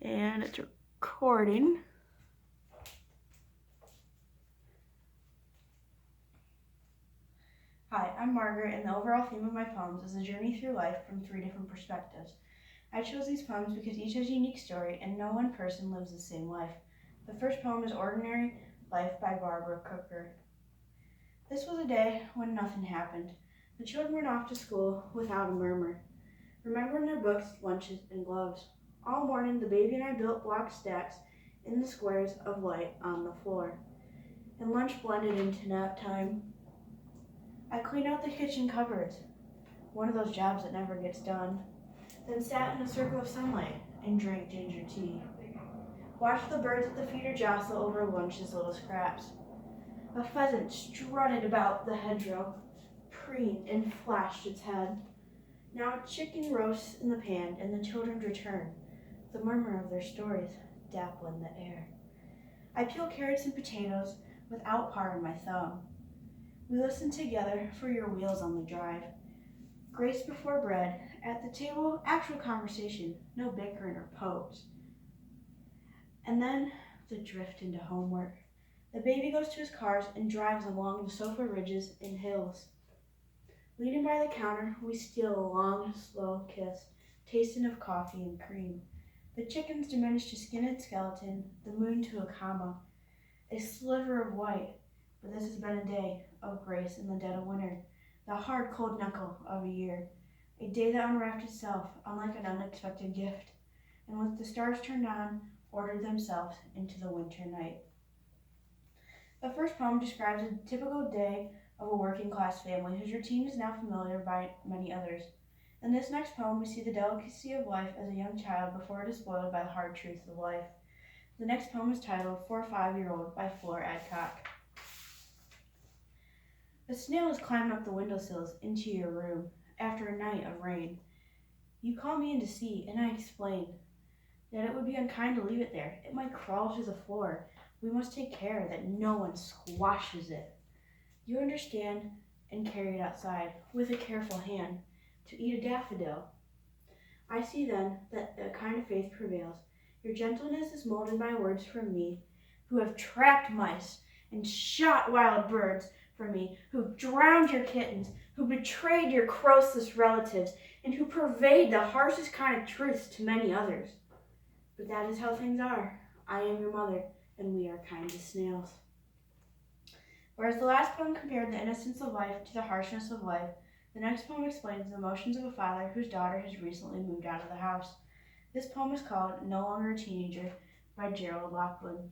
And it's recording. Hi, I'm Margaret, and the overall theme of my poems is a journey through life from 3 different perspectives. I chose these poems because each has a unique story, and no one person lives the same life. The first poem is Ordinary Life by Barbara Cooker. This was a day when nothing happened. The children went off to school without a murmur, remembering their books, lunches, and gloves. All morning, the baby and I built block stacks in the squares of light on the floor, and lunch blended into nap time. I cleaned out the kitchen cupboards, one of those jobs that never gets done, then sat in a circle of sunlight and drank ginger tea. Watched the birds at the feeder jostle over lunch's little scraps. A pheasant strutted about the hedgerow, preened and flashed its head. Now a chicken roasts in the pan, and the children return, the murmur of their stories dappling the air. I peel carrots and potatoes without par in my thumb. We listen together for your wheels on the drive. Grace before bread, at the table, actual conversation, no bickering or pokes. And then the drift into homework. The baby goes to his cars and drives along the sofa ridges and hills. Leaning by the counter, we steal a long, slow kiss, tasting of coffee and cream. The chickens diminish to skin and skeleton, the moon to a comma, a sliver of white. But this has been a day of grace in the dead of winter, the hard, cold knuckle of a year, a day that unwrapped itself, unlike an unexpected gift, and with the stars turned on, ordered themselves into the winter night. The first poem describes a typical day of a working-class family whose routine is now familiar by many others. In this next poem, we see the delicacy of life as a young child before it is spoiled by the hard truths of life. The next poem is titled For a 5-Year-Old by Flora Adcock. A snail has climbed up the windowsills into your room after a night of rain. You call me in to see, and I explain that it would be unkind to leave it there. It might crawl to the floor. We must take care that no one squashes it. You understand and carry it outside with a careful hand to eat a daffodil. I see then that a kind of faith prevails. Your gentleness is molded by words from me, who have trapped mice and shot wild birds from me, who drowned your kittens, who betrayed your closest relatives, and who purveyed the harshest kind of truths to many others. But that is how things are. I am your mother, and we are kind as snails. Whereas the last poem compared the innocence of life to the harshness of life, the next poem explains the emotions of a father whose daughter has recently moved out of the house. This poem is called No Longer a Teenager by Gerald Lachlan.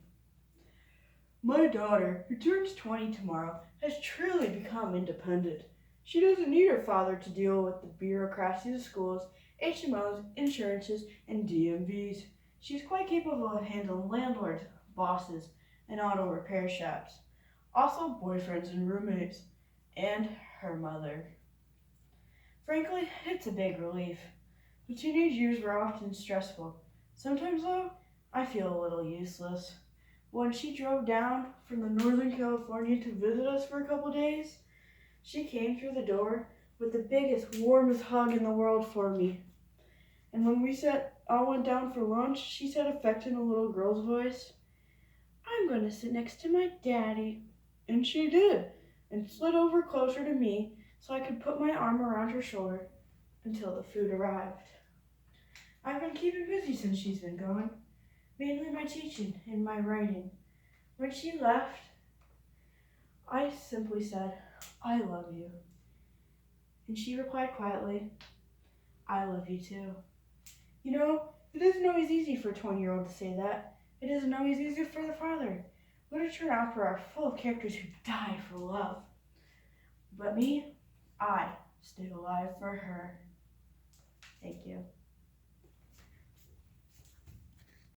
My daughter, who turns 20 tomorrow, has truly become independent. She doesn't need her father to deal with the bureaucracy of schools, HMOs, insurances, and DMVs. She is quite capable of handling landlords, bosses, and auto repair shops. Also boyfriends and roommates, and her mother. Frankly, it's a big relief. The teenage years were often stressful. Sometimes, though, I feel a little useless. When she drove down from the Northern California to visit us for a couple days, she came through the door with the biggest, warmest hug in the world for me. And when we all went down for lunch, she said, affecting a little girl's voice, I'm going to sit next to my daddy. And she did, and slid over closer to me so I could put my arm around her shoulder until the food arrived. I've been keeping busy since she's been gone, mainly my teaching and my writing. When she left, I simply said, I love you. And she replied quietly, I love you too. You know, it isn't always easy for a 20-year-old to say that. It isn't always easy for the father. Literature and opera are full of characters who die for love. But me, I stayed alive for her. Thank you.